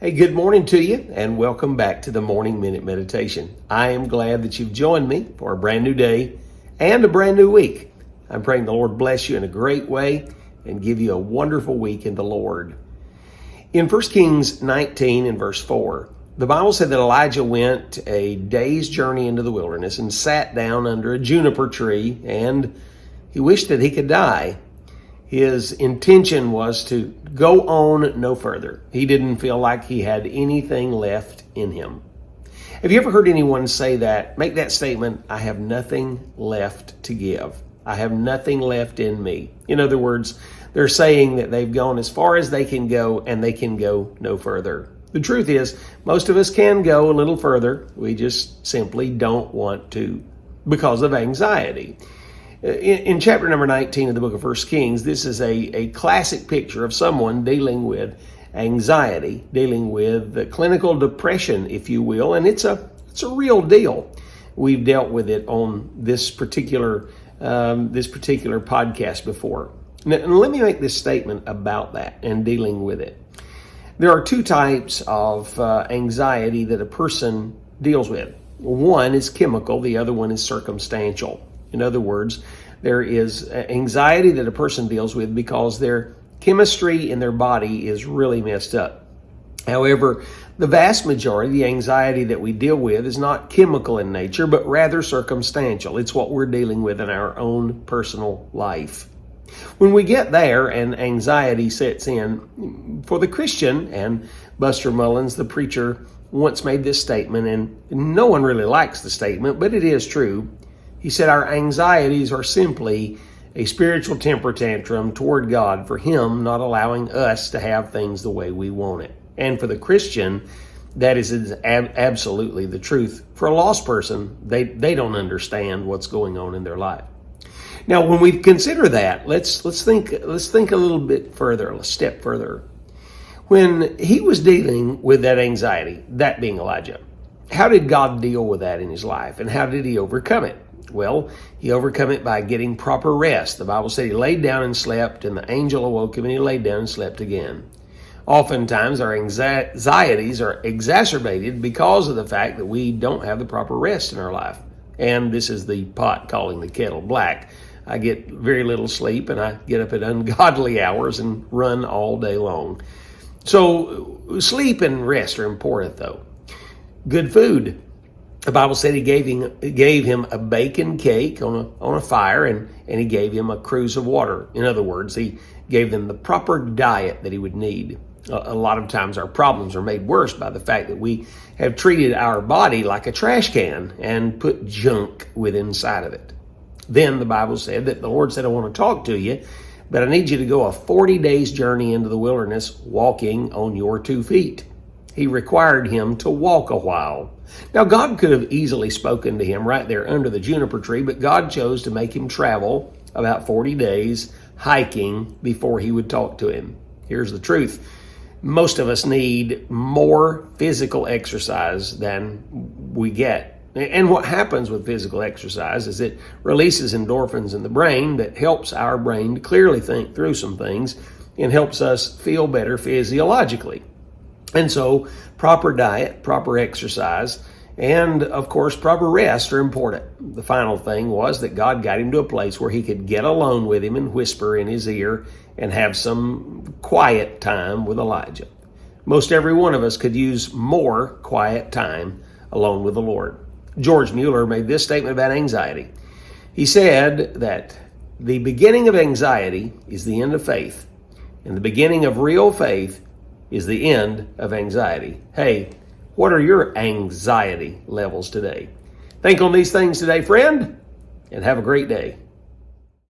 Hey, good morning to you, and welcome back to the Morning Minute Meditation. I am glad that you've joined me for a brand new day and a brand new week. I'm praying the Lord bless you in a great way and give you a wonderful week in the Lord. In 1 Kings 19 and verse 4, the Bible said that Elijah went a day's journey into the wilderness and sat down under a juniper tree, and he wished that he could die. His intention was to go on no further. He didn't feel like he had anything left in him. Have you ever heard anyone say that? Make that statement, I have nothing left to give. I have nothing left in me. In other words, they're saying that they've gone as far as they can go and they can go no further. The truth is, most of us can go a little further. We just simply don't want to because of anxiety. In chapter number 19 of the book of 1 Kings, this is a classic picture of someone dealing with anxiety, dealing with the clinical depression, if you will, and it's a real deal. We've dealt with it on this particular podcast before. Now, let me make this statement about that and dealing with it. There are two types of anxiety that a person deals with. One is chemical, the other one is circumstantial. In other words, there is anxiety that a person deals with because their chemistry in their body is really messed up. However, the vast majority, the anxiety that we deal with is not chemical in nature, but rather circumstantial. It's what we're dealing with in our own personal life. When we get there and anxiety sets in, for the Christian, and Buster Mullins, the preacher, once made this statement, and no one really likes the statement, but it is true. He said our anxieties are simply a spiritual temper tantrum toward God for Him not allowing us to have things the way we want it. And for the Christian, that is absolutely the truth. For a lost person, they don't understand what's going on in their life. Now, when we consider that, let's think a little bit further, a step further. When he was dealing with that anxiety, that being Elijah, how did God deal with that in his life, and how did he overcome it? Well, he overcome it by getting proper rest. The Bible said he laid down and slept, and the angel awoke him, and he laid down and slept again. Oftentimes, our anxieties are exacerbated because of the fact that we don't have the proper rest in our life. And this is the pot calling the kettle black. I get very little sleep, and I get up at ungodly hours and run all day long. So sleep and rest are important, though. Good food. The Bible said he gave him a bacon cake on a fire, and he gave him a cruse of water. In other words, he gave them the proper diet that he would need. A lot of times our problems are made worse by the fact that we have treated our body like a trash can and put junk inside of it. Then the Bible said that the Lord said, I want to talk to you, but I need you to go a 40 days journey into the wilderness walking on your 2 feet. He required him to walk a while. Now, God could have easily spoken to him right there under the juniper tree, but God chose to make him travel about 40 days hiking before he would talk to him. Here's the truth. Most of us need more physical exercise than we get. And what happens with physical exercise is it releases endorphins in the brain that helps our brain to clearly think through some things and helps us feel better physiologically. And so proper diet, proper exercise, and of course proper rest are important. The final thing was that God got him to a place where he could get alone with him and whisper in his ear and have some quiet time with Elijah. Most every one of us could use more quiet time alone with the Lord. George Mueller made this statement about anxiety. He said that the beginning of anxiety is the end of faith, and the beginning of real faith is the end of anxiety. Hey, what are your anxiety levels today? Think on these things today, friend, and have a great day.